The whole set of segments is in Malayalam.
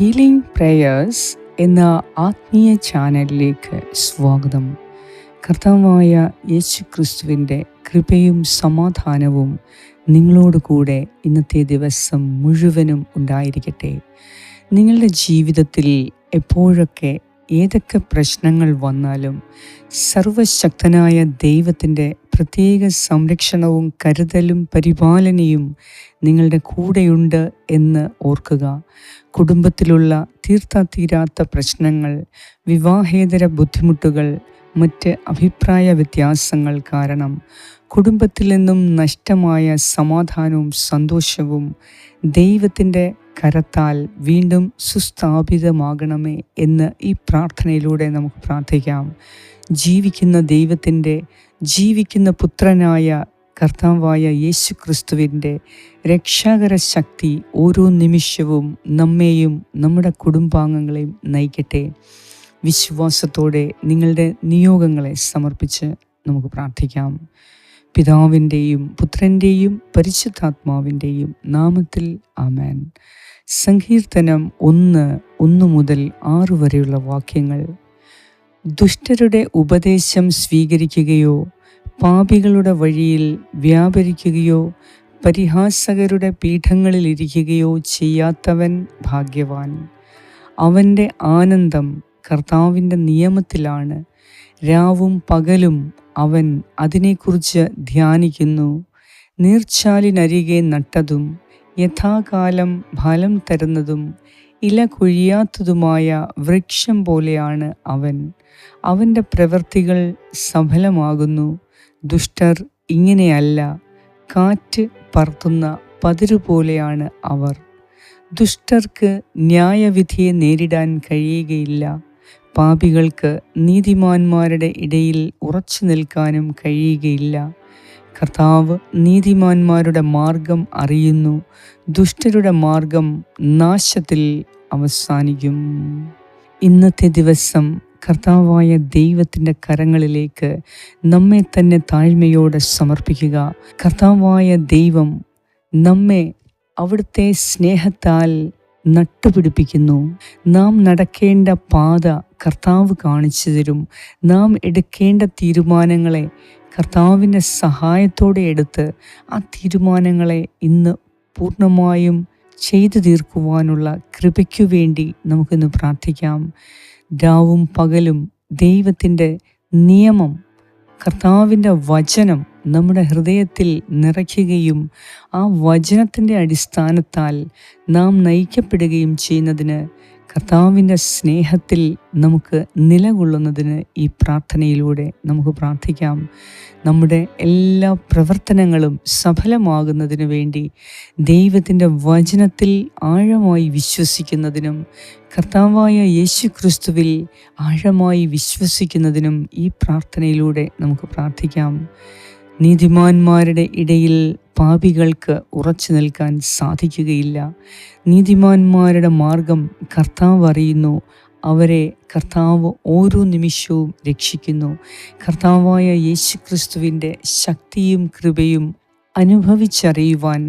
ഹീലിംഗ് പ്രേയേഴ്സ് എന്ന ആത്മീയ ചാനലിലേക്ക് സ്വാഗതം. കർത്താവായ യേശു ക്രിസ്തുവിൻ്റെ കൃപയും സമാധാനവും നിങ്ങളോട് കൂടെ ഇന്നത്തെ ദിവസം മുഴുവനും ഉണ്ടായിരിക്കട്ടെ. നിങ്ങളുടെ ജീവിതത്തിൽ എപ്പോഴൊക്കെ ഏതൊക്കെ പ്രശ്നങ്ങൾ വന്നാലും സർവശക്തനായ ദൈവത്തിൻ്റെ പ്രത്യേക സംരക്ഷണവും കരുതലും പരിപാലനയും നിങ്ങളുടെ കൂടെയുണ്ട് എന്ന് ഓർക്കുക. കുടുംബത്തിലുള്ള തീരാത്ത പ്രശ്നങ്ങൾ, വിവാഹേതര ബുദ്ധിമുട്ടുകൾ, മറ്റ് അഭിപ്രായ വ്യത്യാസങ്ങൾ കാരണം കുടുംബത്തിൽ നിന്നും നഷ്ടമായ സമാധാനവും സന്തോഷവും ദൈവത്തിൻ്റെ കരത്താൽ വീണ്ടും സുസ്ഥാപിതമാകണമേ എന്ന് ഈ പ്രാർത്ഥനയിലൂടെ നമുക്ക് പ്രാർത്ഥിക്കാം. ജീവിക്കുന്ന പുത്രനായ കർത്താവായ യേശു ക്രിസ്തുവിൻ്റെ രക്ഷാകര ശക്തി ഓരോ നിമിഷവും നമ്മെയും നമ്മുടെ കുടുംബാംഗങ്ങളെയും നയിക്കട്ടെ. വിശ്വാസത്തോടെ നിങ്ങളുടെ നിയോഗങ്ങളെ സമർപ്പിച്ച് നമുക്ക് പ്രാർത്ഥിക്കാം. പിതാവിൻ്റെയും പുത്രൻ്റെയും പരിശുദ്ധാത്മാവിൻ്റെയും നാമത്തിൽ ആമേൻ. സങ്കീർത്തനം 1 മുതൽ 6 വരെയുള്ള വാക്യങ്ങൾ. ദുഷ്ടരുടെ ഉപദേശം സ്വീകരിക്കുകയോ പാപികളുടെ വഴിയിൽ വ്യാപരിക്കുകയോ പരിഹാസകരുടെ പീഠങ്ങളിലിരിക്കുകയോ ചെയ്യാത്തവൻ ഭാഗ്യവാൻ. അവൻ്റെ ആനന്ദം കർത്താവിൻ്റെ നിയമത്തിലാണ്. രാവും പകലും അവൻ അതിനെക്കുറിച്ച് ധ്യാനിക്കുന്നു. നീർച്ചാലിനരികെ നട്ടതും യഥാകാലം ഫലം തരുന്നതും ഇല കൊഴിയാത്തതുമായ വൃക്ഷം പോലെയാണ് അവൻ. അവൻ്റെ പ്രവൃത്തികൾ സഫലമാകുന്നു. ദുഷ്ടർ ഇങ്ങനെയല്ല, കാറ്റ് പറത്തുന്ന പതിരുപോലെയാണ് അവർ. ദുഷ്ടർക്ക് ന്യായവിധിയെ നേരിടാൻ കഴിയുകയില്ല. പാപികൾക്ക് നീതിമാന്മാരുടെ ഇടയിൽ ഉറച്ചു നിൽക്കാനും കഴിയുകയില്ല. കർത്താവ് നീതിമാന്മാരുടെ മാർഗം അറിയുന്നു. ദുഷ്ടരുടെ മാർഗം നാശത്തിൽ അവസാനിക്കും. ഇന്നത്തെ ദിവസം കർത്താവായ ദൈവത്തിൻ്റെ കരങ്ങളിലേക്ക് നമ്മെ തന്നെ താഴ്മയോടെ സമർപ്പിക്കുക. കർത്താവായ ദൈവം നമ്മെ അവിടുത്തെ സ്നേഹത്താൽ നട്ടുപിടിപ്പിക്കുന്നു. നാം നടക്കേണ്ട പാത കർത്താവ് കാണിച്ചു തരും. നാം എടുക്കേണ്ട തീരുമാനങ്ങളെ കർത്താവിൻ്റെ സഹായത്തോടെ എടുത്ത് ആ തീരുമാനങ്ങളെ ഇന്ന് പൂർണ്ണമായും ചെയ്തു തീർക്കുവാനുള്ള കൃപയ്ക്കു വേണ്ടി നമുക്കിന്ന് പ്രാർത്ഥിക്കാം. രാവും പകലും ദൈവത്തിൻ്റെ നിയമം, കർത്താവിൻ്റെ വചനം നമ്മുടെ ഹൃദയത്തിൽ നിറയ്ക്കുകയും ആ വചനത്തിൻ്റെ അടിസ്ഥാനത്താൽ നാം നയിക്കപ്പെടുകയും ചെയ്യുന്നതിന്, കർത്താവിൻ്റെ സ്നേഹത്തിൽ നമുക്ക് നിലകൊള്ളുന്നതിന് ഈ പ്രാർത്ഥനയിലൂടെ നമുക്ക് പ്രാർത്ഥിക്കാം. നമ്മുടെ എല്ലാ പ്രവർത്തനങ്ങളും സഫലമാകുന്നതിനു വേണ്ടി ദൈവത്തിൻ്റെ വചനത്തിൽ ആഴമായി വിശ്വസിക്കുന്നതിനും കർത്താവായ യേശു ക്രിസ്തുവിൽ ആഴമായി വിശ്വസിക്കുന്നതിനും ഈ പ്രാർത്ഥനയിലൂടെ നമുക്ക് പ്രാർത്ഥിക്കാം. നീതിമാന്മാരുടെ ഇടയിൽ പാപികൾക്ക് ഉറച്ചു നിൽക്കാൻ സാധിക്കുകയില്ല. നീതിമാന്മാരുടെ മാർഗം കർത്താവ് അറിയുന്നു. അവരെ കർത്താവ് ഓരോ നിമിഷവും രക്ഷിക്കുന്നു. കർത്താവായ യേശു ക്രിസ്തുവിൻ്റെ ശക്തിയും കൃപയും അനുഭവിച്ചറിയുവാൻ,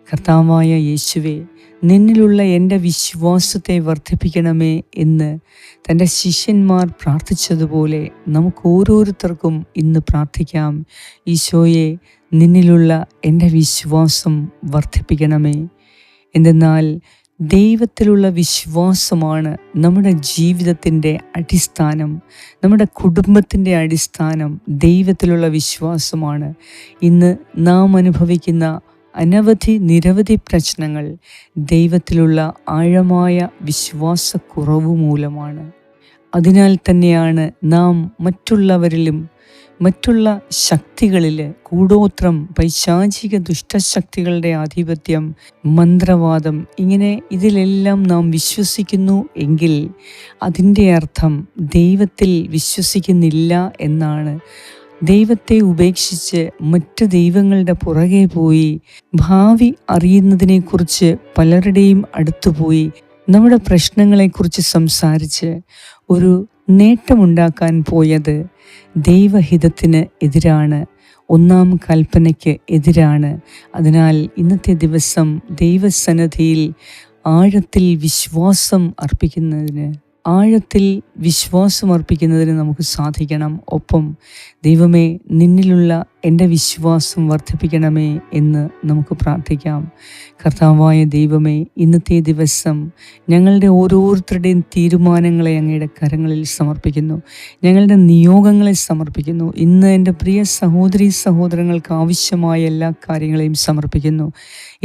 കർത്താവായ യേശുവേ, നിന്നിലുള്ള എൻ്റെ വിശ്വാസത്തെ വർദ്ധിപ്പിക്കണമേ എന്ന് തൻ്റെ ശിഷ്യന്മാർ പ്രാർത്ഥിച്ചതുപോലെ നമുക്ക് ഓരോരുത്തർക്കും ഇന്ന് പ്രാർത്ഥിക്കാം. ഈശോയെ, നിന്നിലുള്ള എൻ്റെ വിശ്വാസം വർദ്ധിപ്പിക്കണമേ. എന്തെന്നാൽ ദൈവത്തിലുള്ള വിശ്വാസമാണ് നമ്മുടെ ജീവിതത്തിൻ്റെ അടിസ്ഥാനം. നമ്മുടെ കുടുംബത്തിൻ്റെ അടിസ്ഥാനം ദൈവത്തിലുള്ള വിശ്വാസമാണ്. ഇന്ന് നാം അനുഭവിക്കുന്ന നിരവധി പ്രശ്നങ്ങൾ ദൈവത്തിലുള്ള ആഴമായ വിശ്വാസക്കുറവ് മൂലമാണ്. അതിനാൽ തന്നെയാണ് നാം മറ്റുള്ള ശക്തികളിൽ കൂടോത്രം, പൈശാചിക ദുഷ്ടശക്തികളുടെ ആധിപത്യം, മന്ത്രവാദം, ഇങ്ങനെ ഇതിലെല്ലാം നാം വിശ്വസിക്കുന്നു എങ്കിൽ അതിൻ്റെ അർത്ഥം ദൈവത്തിൽ വിശ്വസിക്കുന്നില്ല എന്നാണ്. ദൈവത്തെ ഉപേക്ഷിച്ച് മറ്റു ദൈവങ്ങളുടെ പുറകെ പോയി ഭാവി അറിയുന്നതിനെക്കുറിച്ച് പലരുടെയും അടുത്തുപോയി നമ്മുടെ പ്രശ്നങ്ങളെക്കുറിച്ച് സംസാരിച്ച് ഒരു നേട്ടമുണ്ടാക്കാൻ പോയത് ദൈവഹിതത്തിന് എതിരാണ്. ഒന്നാം കൽപ്പനയ്ക്ക് എതിരാണ്. അതിനാൽ ഇന്നത്തെ ദിവസം ദൈവസന്നിധിയിൽ ആഴത്തിൽ വിശ്വാസം അർപ്പിക്കുന്നതിന് നമുക്ക് സാധിക്കണം. ഒപ്പം ദൈവമേ, നിന്നിലുള്ള എൻ്റെ വിശ്വാസം വർദ്ധിപ്പിക്കണമേ എന്ന് നമുക്ക് പ്രാർത്ഥിക്കാം. കർത്താവായ ദൈവമേ, ഇന്നത്തെ ദിവസം ഞങ്ങളുടെ ഓരോരുത്തരുടെയും തീരുമാനങ്ങളെ അങ്ങയുടെ കരങ്ങളിൽ സമർപ്പിക്കുന്നു. ഞങ്ങളുടെ നിയോഗങ്ങളെ സമർപ്പിക്കുന്നു. ഇന്ന് എൻ്റെ പ്രിയ സഹോദരങ്ങൾക്ക് ആവശ്യമായ എല്ലാ കാര്യങ്ങളെയും സമർപ്പിക്കുന്നു.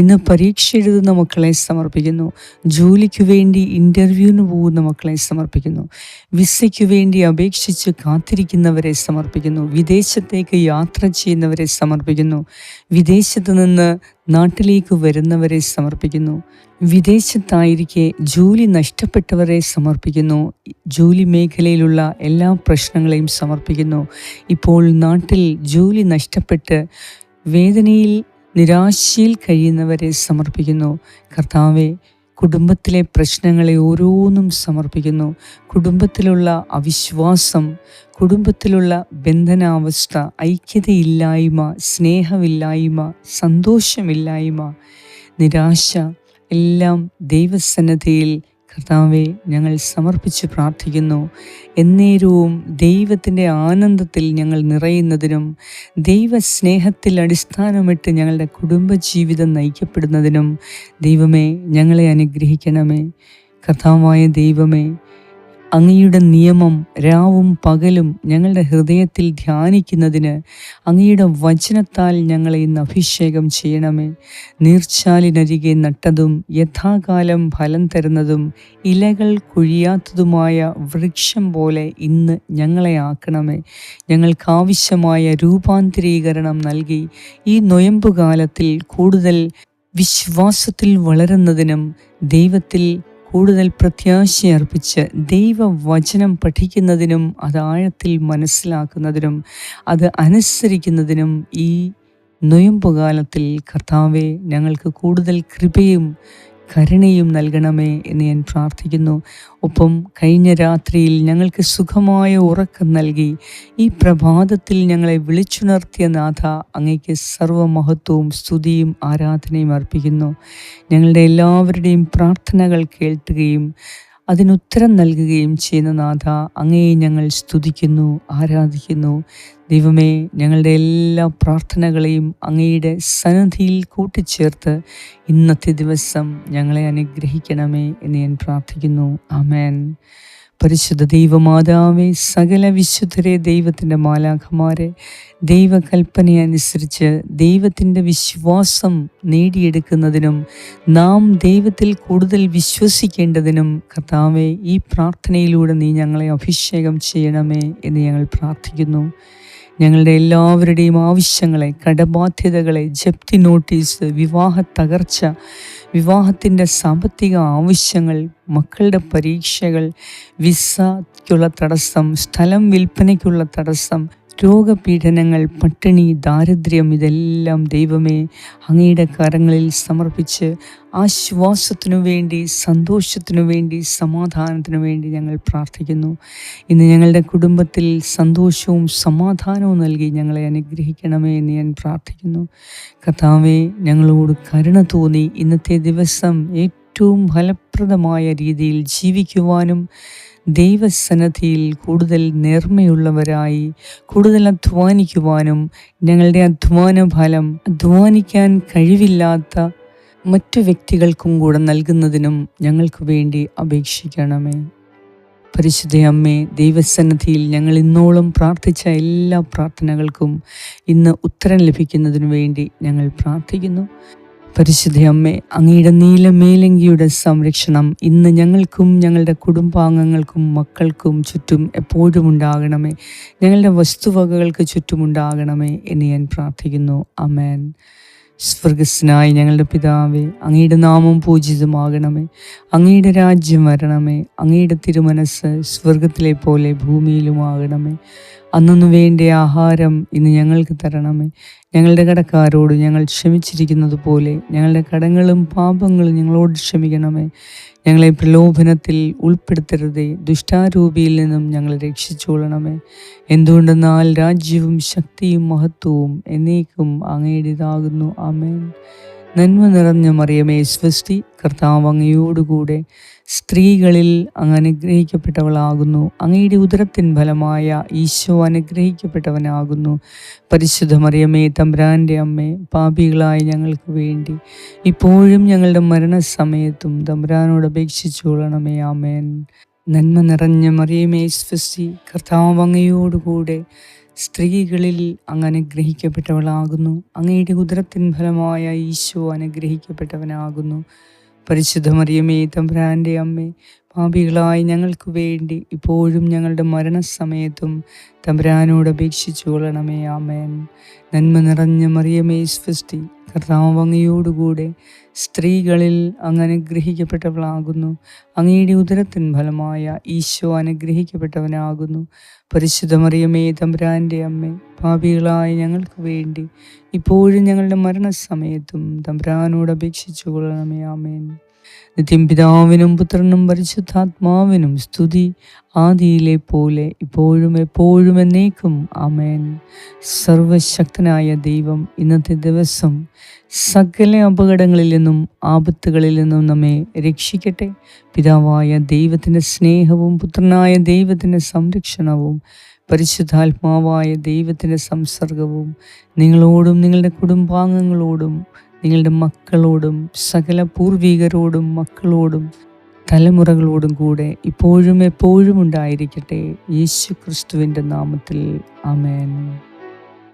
ഇന്ന് പരീക്ഷ എഴുതുന്ന മക്കളെ സമർപ്പിക്കുന്നു. ജോലിക്ക് വേണ്ടി ഇൻ്റർവ്യൂവിന് പോകുന്ന മക്കളെ സമർപ്പിക്കുന്നു. വിസയ്ക്ക് വേണ്ടി അപേക്ഷിച്ച് കാത്തിരിക്കുന്നവരെ സമർപ്പിക്കുന്നു. വിദേശത്തേക്ക് യാത്ര ചെയ്യുന്നവരെ സമർപ്പിക്കുന്നു. വിദേശത്ത് നിന്ന് നാട്ടിലേക്ക് വരുന്നവരെ സമർപ്പിക്കുന്നു. വിദേശത്തായിരിക്കെ ജോലി നഷ്ടപ്പെട്ടവരെ സമർപ്പിക്കുന്നു. ജോലി മേഖലയിലുള്ള എല്ലാ പ്രശ്നങ്ങളെയും സമർപ്പിക്കുന്നു. ഇപ്പോൾ നാട്ടിൽ ജോലി നഷ്ടപ്പെട്ട് വേദനയിൽ നിരാശയിൽ കഴിയുന്നവരെ സമർപ്പിക്കുന്നു. കർത്താവെ, കുടുംബത്തിലെ പ്രശ്നങ്ങളെ ഓരോന്നും സമർപ്പിക്കുന്നു. കുടുംബത്തിലുള്ള അവിശ്വാസം, കുടുംബത്തിലുള്ള ബന്ധനാവസ്ഥ, ഐക്യതയില്ലായ്മ, സ്നേഹമില്ലായ്മ, സന്തോഷമില്ലായ്മ, നിരാശ എല്ലാം ദൈവസന്നിധിയിൽ കർത്താവെ ഞങ്ങൾ സമർപ്പിച്ച് പ്രാർത്ഥിക്കുന്നു. എന്നേരവും ദൈവത്തിൻ്റെ ആനന്ദത്തിൽ ഞങ്ങൾ നിറയുന്നതിനും ദൈവസ്നേഹത്തിൽ അടിസ്ഥാനമിട്ട് ഞങ്ങളുടെ കുടുംബജീവിതം നയിക്കപ്പെടുന്നതിനും ദൈവമേ ഞങ്ങളെ അനുഗ്രഹിക്കണമേ. കർത്താവായ ദൈവമേ, അങ്ങയുടെ നിയമം രാവും പകലും ഞങ്ങളുടെ ഹൃദയത്തിൽ ധ്യാനിക്കുന്നതിന് അങ്ങയുടെ വചനത്താൽ ഞങ്ങളെ ഇന്ന് അഭിഷേകം ചെയ്യണമേ. നീർച്ചാലിനരികെ നട്ടതും യഥാകാലം ഫലം തരുന്നതും ഇലകൾ കൊഴിയാത്തതുമായ വൃക്ഷം പോലെ ഇന്ന് ഞങ്ങളെ ആക്കണമേ. ഞങ്ങൾക്കാവശ്യമായ രൂപാന്തരീകരണം നൽകി ഈ നൊയമ്പുകാലത്തിൽ കൂടുതൽ വിശ്വാസത്തിൽ വളരുന്നതിനും ദൈവത്തിൽ കൂടുതൽ പ്രത്യാശയർപ്പിച്ച് ദൈവവചനം പഠിക്കുന്നതിനും അത് ആഴത്തിൽ മനസ്സിലാക്കുന്നതിനും അത് അനുസരിക്കുന്നതിനും ഈ നൊയമ്പുകാലത്തിൽ കർത്താവെ ഞങ്ങൾക്ക് കൂടുതൽ കൃപയും കരുണയും നൽകണമേ എന്ന് ഞാൻ പ്രാർത്ഥിക്കുന്നു. ഒപ്പം കഴിഞ്ഞ രാത്രിയിൽ ഞങ്ങൾക്ക് സുഖമായ ഉറക്കം നൽകി ഈ പ്രഭാതത്തിൽ ഞങ്ങളെ വിളിച്ചുണർത്തിയ നാഥ, അങ്ങേക്ക് സർവ്വമഹത്വവും സ്തുതിയും ആരാധനയും അർപ്പിക്കുന്നു. ഞങ്ങളുടെ എല്ലാവരുടെയും പ്രാർത്ഥനകൾ കേൾക്കുകയും അതിനുത്തരം നൽകുകയും ചെയ്യുന്ന നാഥ, അങ്ങയെ ഞങ്ങൾ സ്തുതിക്കുന്നു, ആരാധിക്കുന്നു. ദൈവമേ, ഞങ്ങളുടെ എല്ലാ പ്രാർത്ഥനകളെയും അങ്ങയുടെ സന്നിധിയിൽ കൂട്ടിച്ചേർത്ത് ഇന്നത്തെ ദിവസം ഞങ്ങളെ അനുഗ്രഹിക്കണമേ എന്ന് ഞാൻ പ്രാർത്ഥിക്കുന്നു. ആമേൻ. പരിശുദ്ധ ദൈവമാതാവേ, സകല വിശുദ്ധരെ, ദൈവത്തിൻ്റെ മാലാഖമാരെ, ദൈവകൽപ്പനയനുസരിച്ച് ദൈവത്തിൻ്റെ വിശ്വാസം നേടിയെടുക്കുന്നതിനും നാം ദൈവത്തിൽ കൂടുതൽ വിശ്വസിക്കേണ്ടതിനും കർത്താവേ, ഈ പ്രാർത്ഥനയിലൂടെ നീ ഞങ്ങളെ അഭിഷേകം ചെയ്യണമേ എന്ന് ഞങ്ങൾ പ്രാർത്ഥിക്കുന്നു. ഞങ്ങളുടെ എല്ലാവരുടെയും ആവശ്യങ്ങളെ, കടബാധ്യതകളെ, ജപ്തി നോട്ടീസ്, വിവാഹ തകർച്ച, വിവാഹത്തിൻ്റെ സാമ്പത്തിക ആവശ്യങ്ങൾ, മക്കളുടെ പരീക്ഷകൾ, വിസയ്ക്കുള്ള തടസ്സം, സ്ഥലം വിൽപ്പനയ്ക്കുള്ള തടസ്സം, രോഗപീഡനങ്ങൾ, പട്ടിണി, ദാരിദ്ര്യം, ഇതെല്ലാം ദൈവമേ അങ്ങയുടെ കരങ്ങളിൽ സമർപ്പിച്ച് ആശ്വാസത്തിനു വേണ്ടി, സന്തോഷത്തിനു വേണ്ടി, സമാധാനത്തിനു വേണ്ടി ഞങ്ങൾ പ്രാർത്ഥിക്കുന്നു. ഇന്ന് ഞങ്ങളുടെ കുടുംബത്തിൽ സന്തോഷവും സമാധാനവും നൽകി ഞങ്ങളെ അനുഗ്രഹിക്കണമേ എന്ന് ഞാൻ പ്രാർത്ഥിക്കുന്നു. കർത്താവേ, ഞങ്ങളോട് കരുണ തോന്നി ഇന്നത്തെ ദിവസം ഏറ്റവും ഫലപ്രദമായ രീതിയിൽ ജീവിക്കുവാനും ദൈവസന്നിധിയിൽ കൂടുതൽ നേർമ്മയുള്ളവരായി കൂടുതൽ അധ്വാനിക്കുവാനും ഞങ്ങളുടെ അധ്വാന ഫലം അധ്വാനിക്കാൻ കഴിവില്ലാത്ത മറ്റു വ്യക്തികൾക്കും കൂടെ നൽകുന്നതിനും ഞങ്ങൾക്ക് വേണ്ടി അപേക്ഷിക്കണമേ. പരിശുദ്ധ അമ്മേ, ദൈവസന്നിധിയിൽ ഞങ്ങൾ ഇന്നോളം പ്രാർത്ഥിച്ച എല്ലാ പ്രാർത്ഥനകൾക്കും ഇന്ന് ഉത്തരം ലഭിക്കുന്നതിനു വേണ്ടി ഞങ്ങൾ പ്രാർത്ഥിക്കുന്നു. പരിശുദ്ധ അമ്മേ, അങ്ങയുടെ നീലമേലങ്കിയുടെ സംരക്ഷണം ഇന്ന് ഞങ്ങൾക്കും ഞങ്ങളുടെ കുടുംബാംഗങ്ങൾക്കും മക്കൾക്കും ചുറ്റും എപ്പോഴും ഉണ്ടാകണമേ. ഞങ്ങളുടെ വസ്തുവകകൾക്ക് ചുറ്റുമുണ്ടാകണമേ എന്ന് ഞാൻ പ്രാർത്ഥിക്കുന്നു. ആമേൻ. സ്വർഗസ്നായ ഞങ്ങളുടെ പിതാവേ, അങ്ങയുടെ നാമം പൂജിതമാകണമേ. അങ്ങയുടെ രാജ്യം വരണമേ. അങ്ങയുടെ തിരുമനസ് സ്വർഗത്തിലെ പോലെ ഭൂമിയിലുമാകണമേ. അന്നു വേണ്ട ആഹാരം ഇന്ന് ഞങ്ങൾക്ക് തരണമേ. ഞങ്ങളുടെ കടക്കാരോട് ഞങ്ങൾ ക്ഷമിച്ചിരിക്കുന്നത് പോലെ ഞങ്ങളുടെ കടങ്ങളും പാപങ്ങളും ഞങ്ങളോട് ക്ഷമിക്കണമേ. ഞങ്ങളെ പ്രലോഭനത്തിൽ ഉൾപ്പെടുത്തരുതേ, ദുഷ്ടാരൂപിയിൽ നിന്നും ഞങ്ങളെ രക്ഷിച്ചുകൊള്ളണമേ. എന്തുകൊണ്ടെന്നാൽ രാജ്യവും ശക്തിയും മഹത്വവും എന്നേക്കും അങ്ങയുടേതാകുന്നു. ആമേൻ. നന്മ നിറഞ്ഞ മറിയമേ സ്വസ്തി, കർത്താവ് അങ്ങയോടുകൂടെ സ്ത്രീകളിൽ അങ്ങ് അനുഗ്രഹിക്കപ്പെട്ടവളാകുന്നു. അങ്ങയുടെ ഉദരത്തിൻ ഫലമായ ഈശോ അനുഗ്രഹിക്കപ്പെട്ടവനാകുന്നു. പരിശുദ്ധ മറിയമേ തമ്പുരാൻ്റെ അമ്മേ, പാപികളായ ഞങ്ങൾക്ക് വേണ്ടി ഇപ്പോഴും ഞങ്ങളുടെ മരണസമയത്തും തമ്പുരാനോട് അപേക്ഷിച്ചുകൊള്ളണമേ. ആമേൻ. നന്മ നിറഞ്ഞ മറിയമേ സ്വസ്തി, കർത്താവ് അങ്ങയോടുകൂടെ സ്ത്രീകളിൽ അങ്ങ് അനുഗ്രഹിക്കപ്പെട്ടവളാകുന്നു. അങ്ങയുടെ ഉദരത്തിൻ ഫലമായ ഈശോ അനുഗ്രഹിക്കപ്പെട്ടവനാകുന്നു. പരിശുദ്ധ മറിയമേ തമ്പുരാൻ്റെ അമ്മേ, പാപികളായ ഞങ്ങൾക്ക് വേണ്ടി ഇപ്പോഴും ഞങ്ങളുടെ മരണസമയത്തും തമ്പുരാനോട് അപേക്ഷിച്ചു കൊള്ളണമേ. ആമേൻ. നന്മ നിറഞ്ഞ മറിയമേ സ്വസ്തി, കർത്താവ് അങ്ങയോടുകൂടെ സ്ത്രീകളിൽ അങ്ങ് അനുഗ്രഹിക്കപ്പെട്ടവളാകുന്നു. അങ്ങയുടെ ഉദരത്തിൻ ഫലമായ ഈശോ അനുഗ്രഹിക്കപ്പെട്ടവനാകുന്നു. പരിശുദ്ധ മറിയമേ തമ്പുരാൻ്റെ അമ്മേ, പാപികളായ ഞങ്ങൾക്ക് വേണ്ടി ഇപ്പോഴും ഞങ്ങളുടെ മരണസമയത്തും തമ്പുരാനോട് അപേക്ഷിച്ചു കൊള്ളണമേ. ആമേൻ. നിത്യം പിതാവിനും പുത്രനും പരിശുദ്ധാത്മാവിനും സ്തുതി, ആദിയിലെ പോലെ ഇപ്പോഴും എപ്പോഴും എന്നേക്കും. ആമേൻ. സർവശക്തനായ ദൈവം ഇന്നത്തെ ദിവസം സകല അപകടങ്ങളിൽ നിന്നും ആപത്തുകളിൽ നിന്നും നമ്മെ രക്ഷിക്കട്ടെ. പിതാവായ ദൈവത്തിൻ്റെ സ്നേഹവും പുത്രനായ ദൈവത്തിൻ്റെ സംരക്ഷണവും പരിശുദ്ധാത്മാവായ ദൈവത്തിൻ്റെ സംസർഗവും നിങ്ങളോടും നിങ്ങളുടെ കുടുംബാംഗങ്ങളോടും നിങ്ങളുടെ മക്കളോടും സകല പൂർവികരോടും മക്കളോടും തലമുറകളോടും കൂടെ ഇപ്പോഴും എപ്പോഴും ഉണ്ടായിരിക്കട്ടെ. യേശു ക്രിസ്തുവിൻ്റെ നാമത്തിൽ. ആമേൻ.